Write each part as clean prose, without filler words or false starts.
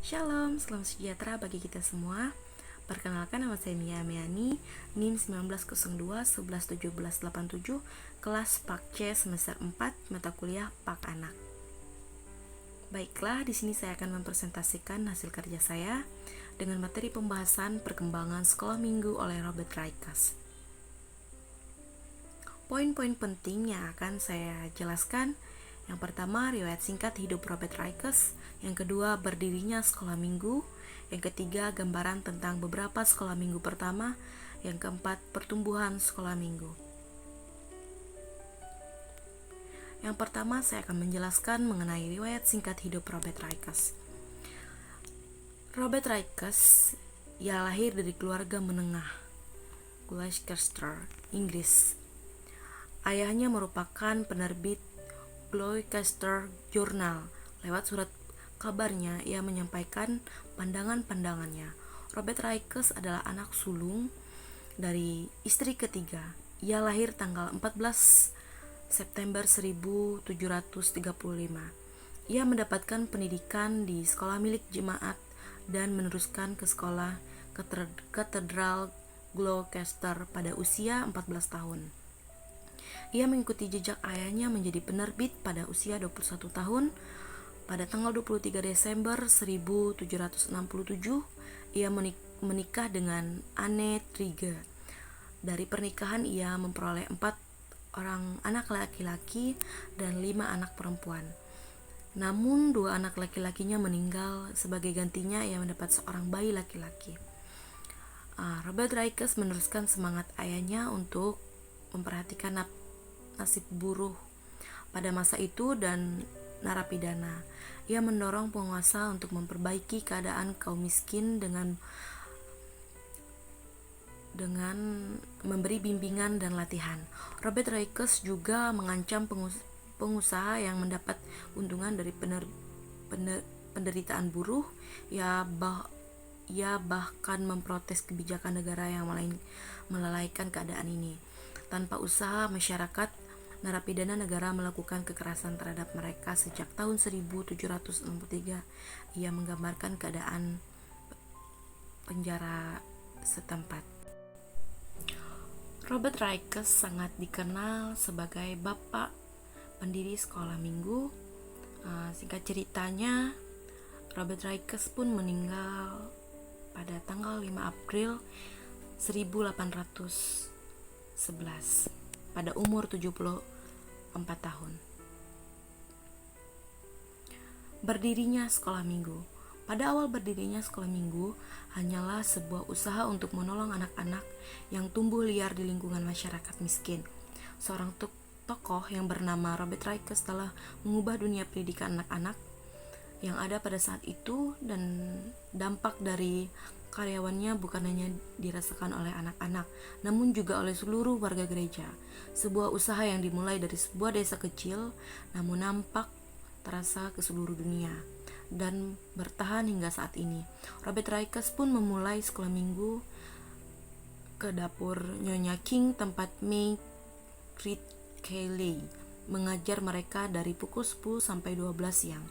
Shalom, selamat sejahtera bagi kita semua. Perkenalkan, nama saya Mia Meani, NIM 1902-111787, kelas Pak C semester 4, mata kuliah Pak Anak. Baiklah, di sini saya akan mempresentasikan hasil kerja saya dengan materi pembahasan perkembangan sekolah minggu oleh Robert Raikas. Poin-poin penting yang akan saya jelaskan: yang pertama, riwayat singkat hidup Robert Raikas. Yang kedua, berdirinya sekolah minggu. Yang ketiga, gambaran tentang beberapa sekolah minggu pertama. Yang keempat, pertumbuhan sekolah minggu. Yang pertama, saya akan menjelaskan mengenai riwayat singkat hidup Robert Raikas. Robert Raikas, ia lahir dari keluarga menengah Gloucester, Inggris. Ayahnya merupakan penerbit Gloucester Journal. Lewat surat kabarnya, ia menyampaikan pandangan-pandangannya. Robert Raikas adalah anak sulung dari istri ketiga. Ia lahir tanggal 14 September 1735. Ia mendapatkan pendidikan di sekolah milik jemaat dan meneruskan ke sekolah katedral Gloucester pada usia 14 tahun. Ia mengikuti jejak ayahnya menjadi penerbit pada usia 21 tahun. Pada tanggal 23 Desember 1767, ia menikah dengan Anne Trigger. Dari pernikahan ia memperoleh 4 orang anak laki-laki dan 5 anak perempuan. Namun 2 anak laki-lakinya meninggal. Sebagai gantinya ia mendapat seorang bayi laki-laki. Robert Raikas meneruskan semangat ayahnya untuk memperhatikan nasib buruh pada masa itu dan narapidana. Ia mendorong penguasa untuk memperbaiki keadaan kaum miskin dengan memberi bimbingan dan latihan. Robert Raikas juga mengancam pengusaha yang mendapat untungan dari penderitaan buruh. Ia bahkan memprotes kebijakan negara yang melalaikan keadaan ini. Tanpa usaha masyarakat, narapidana negara melakukan kekerasan terhadap mereka sejak tahun 1763. Ia menggambarkan keadaan penjara setempat. Robert Raikas sangat dikenal sebagai bapak pendiri sekolah minggu. Singkat ceritanya, Robert Raikas pun meninggal pada tanggal 5 April 1811 pada umur 74 tahun. Berdirinya sekolah minggu. Pada awal berdirinya sekolah minggu hanyalah sebuah usaha untuk menolong anak-anak yang tumbuh liar di lingkungan masyarakat miskin. Seorang tokoh yang bernama Robert Raikas telah mengubah dunia pendidikan anak-anak yang ada pada saat itu, dan dampak dari karyawannya bukan hanya dirasakan oleh anak-anak, namun juga oleh seluruh warga gereja. Sebuah usaha yang dimulai dari sebuah desa kecil, namun nampak terasa ke seluruh dunia dan bertahan hingga saat ini. Robert Raikas pun memulai sekolah minggu ke dapur Nyonya King, tempat May Reed Kelly mengajar mereka dari pukul 10 sampai 12 siang.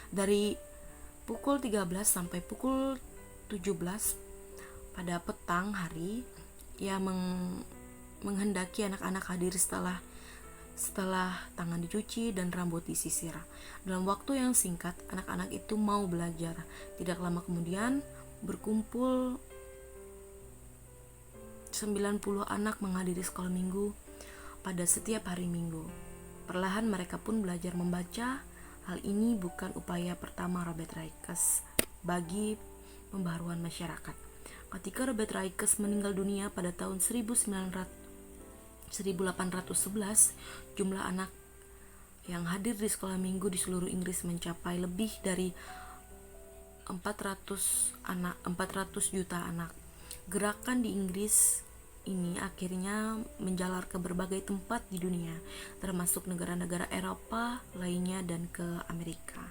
Dari pukul 13 sampai pukul 17 pada petang hari, ia menghendaki anak-anak hadir setelah tangan dicuci dan rambut disisir. Dalam waktu yang singkat, anak-anak itu mau belajar. Tidak lama kemudian, berkumpul 90 anak menghadiri sekolah minggu pada setiap hari Minggu. Perlahan mereka pun belajar membaca. Hal ini bukan upaya pertama Robert Raikas bagi pembaharuan masyarakat. Ketika Robert Raikas meninggal dunia pada tahun 1811, jumlah anak yang hadir di sekolah minggu di seluruh Inggris mencapai lebih dari 400 juta anak. Gerakan di Inggris ini akhirnya menjalar ke berbagai tempat di dunia, termasuk negara-negara Eropa lainnya dan ke Amerika.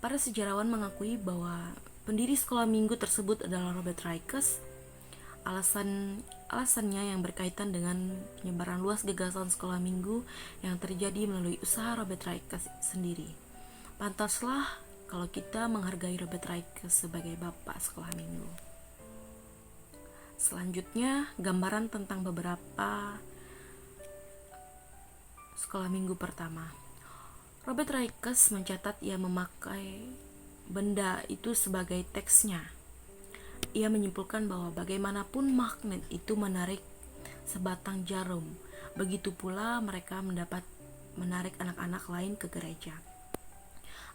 Para sejarawan mengakui bahwa pendiri sekolah minggu tersebut adalah Robert Raikas. Alasannya yang berkaitan dengan penyebaran luas gagasan sekolah minggu yang terjadi melalui usaha Robert Raikas sendiri. Pantaslah kalau kita menghargai Robert Raikes sebagai bapak sekolah minggu. Selanjutnya, gambaran tentang beberapa sekolah minggu pertama. Robert Raikes mencatat ia memakai benda itu sebagai teksnya. Ia menyimpulkan bahwa bagaimanapun magnet itu menarik sebatang jarum, begitu pula mereka mendapat menarik anak-anak lain ke gereja.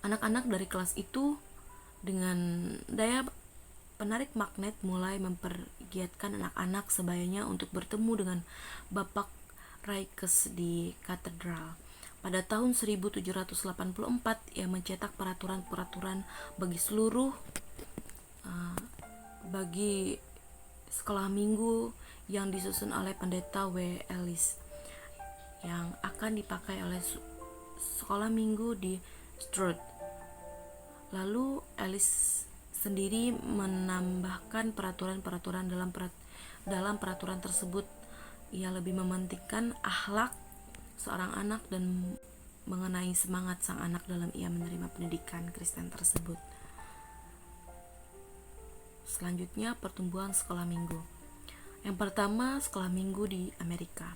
Anak-anak dari kelas itu dengan daya penarik magnet mulai mempergiatkan anak-anak sebayanya untuk bertemu dengan Bapak Raikes di katedral. Pada tahun 1784 ia mencetak peraturan-peraturan bagi sekolah minggu yang disusun oleh pendeta W. Ellis yang akan dipakai oleh sekolah minggu di Stroud. Lalu Ellis sendiri menambahkan peraturan-peraturan dalam peraturan tersebut. Ia lebih mementingkan akhlak seorang anak dan mengenai semangat sang anak dalam ia menerima pendidikan Kristen tersebut. Selanjutnya, pertumbuhan sekolah minggu. Yang pertama, sekolah minggu di Amerika.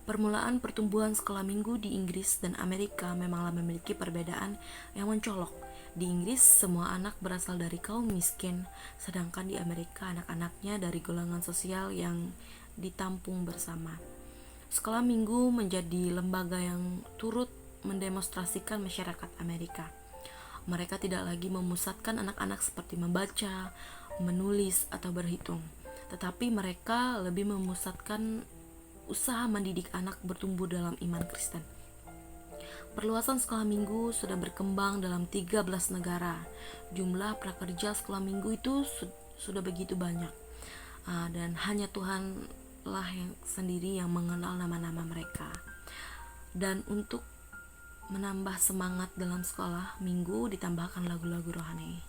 Permulaan pertumbuhan sekolah minggu di Inggris dan Amerika memanglah memiliki perbedaan yang mencolok. Di Inggris, semua anak berasal dari kaum miskin, sedangkan di Amerika anak-anaknya dari golongan sosial yang ditampung bersama. Sekolah minggu menjadi lembaga yang turut mendemonstrasikan masyarakat Amerika. Mereka tidak lagi memusatkan anak-anak seperti membaca, menulis, atau berhitung, tetapi mereka lebih memusatkan usaha mendidik anak bertumbuh dalam iman Kristen. Perluasan sekolah minggu sudah berkembang dalam 13 negara. Jumlah prakerja sekolah minggu itu sudah begitu banyak. Dan hanya Tuhanlah yang sendiri yang mengenal nama-nama mereka. Dan untuk menambah semangat dalam sekolah minggu ditambahkan lagu-lagu rohani.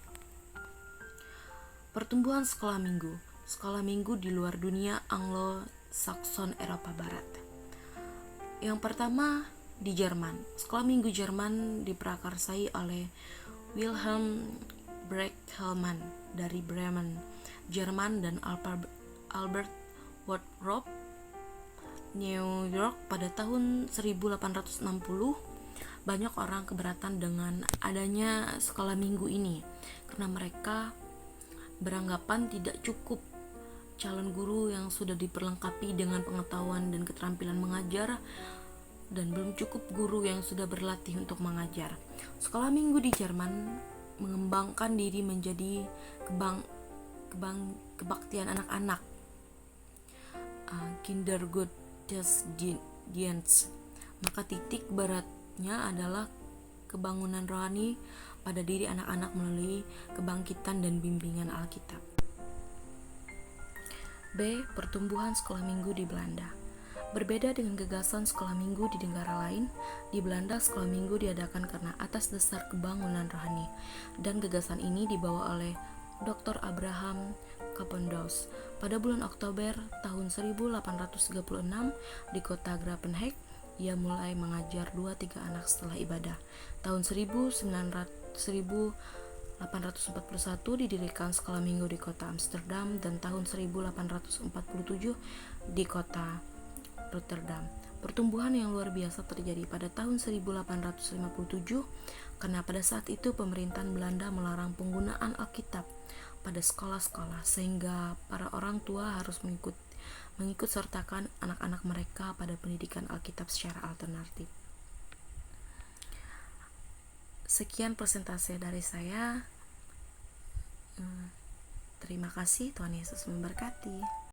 Pertumbuhan sekolah minggu. Sekolah minggu di luar dunia Anglo-Saxon Eropa Barat. Yang pertama, di Jerman. Sekolah minggu Jerman diprakarsai oleh Wilhelm Brecht-Hellman dari Bremen, Jerman, dan Albert Wardrop, New York pada tahun 1860. Banyak orang keberatan dengan adanya sekolah minggu ini karena mereka beranggapan tidak cukup calon guru yang sudah diperlengkapi dengan pengetahuan dan keterampilan mengajar, dan belum cukup guru yang sudah berlatih untuk mengajar. Sekolah minggu di Jerman mengembangkan diri menjadi kebaktian anak-anak, Kindergottesdienst. Maka titik beratnya adalah kebangunan rohani pada diri anak-anak melalui kebangkitan dan bimbingan Alkitab. B. Pertumbuhan sekolah minggu di Belanda. Berbeda dengan gagasan sekolah minggu di negara lain, di Belanda sekolah minggu diadakan karena atas dasar kebangunan rohani, dan gagasan ini dibawa oleh Dr. Abraham Capendaus. Pada bulan Oktober tahun 1836 di kota Gravenhage, ia mulai mengajar 2-3 anak setelah ibadah. Tahun 1841 didirikan sekolah minggu di kota Amsterdam, dan tahun 1847 di kota Rotterdam. Pertumbuhan yang luar biasa terjadi pada tahun 1857 karena pada saat itu pemerintahan Belanda melarang penggunaan Alkitab pada sekolah-sekolah, sehingga para orang tua harus mengikut sertakan anak-anak mereka pada pendidikan Alkitab secara alternatif. Sekian presentasi dari saya. Terima kasih, Tuhan Yesus memberkati.